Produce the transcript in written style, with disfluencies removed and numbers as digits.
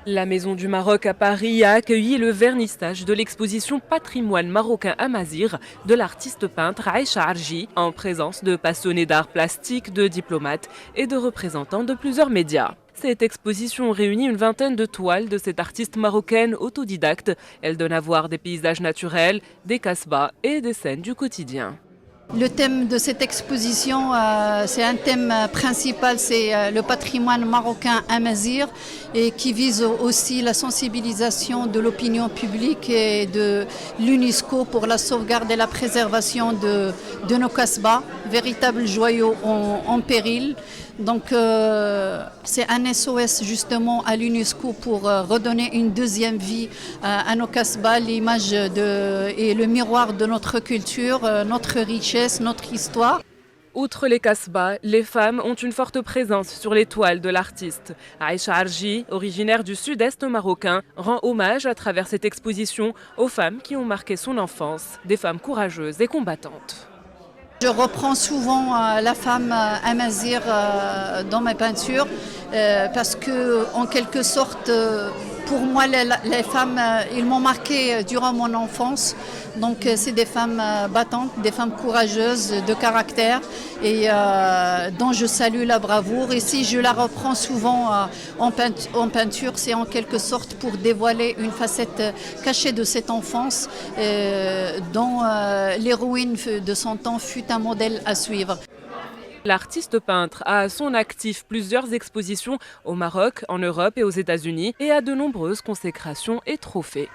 La Maison du Maroc à Paris a accueilli le vernissage de l'exposition Patrimoine marocain Amazigh de l'artiste peintre Aïcha Arji, en présence de passionnés d'art plastique, de diplomates et de représentants de plusieurs médias. Cette exposition réunit une vingtaine de toiles de cette artiste marocaine autodidacte. Elle donne à voir des paysages naturels, des kasbahs et des scènes du quotidien. Le thème de cette exposition, c'est un thème principal, c'est le patrimoine marocain amazigh et qui vise aussi la sensibilisation de l'opinion publique et de l'UNESCO pour la sauvegarde et la préservation de nos kasbahs, véritables joyaux en péril. Donc c'est un SOS justement à l'UNESCO pour redonner une deuxième vie à nos kasbahs, l'image et le miroir de notre culture, notre richesse, notre histoire. Outre les kasbahs, les femmes ont une forte présence sur les toiles de l'artiste. Aïcha Arji, originaire du sud-est marocain, rend hommage à travers cette exposition aux femmes qui ont marqué son enfance, des femmes courageuses et combattantes. Je reprends souvent la femme amazigh dans mes peintures parce que, en quelque sorte, pour moi, les femmes, ils m'ont marqué durant mon enfance. Donc, c'est des femmes battantes, des femmes courageuses, de caractère et dont je salue la bravoure. Et si je la reprends souvent en peinture, c'est en quelque sorte pour dévoiler une facette cachée de cette enfance dont l'héroïne de son temps fut un modèle à suivre. L'artiste peintre a à son actif plusieurs expositions au Maroc, en Europe et aux États-Unis et a de nombreuses consécrations et trophées.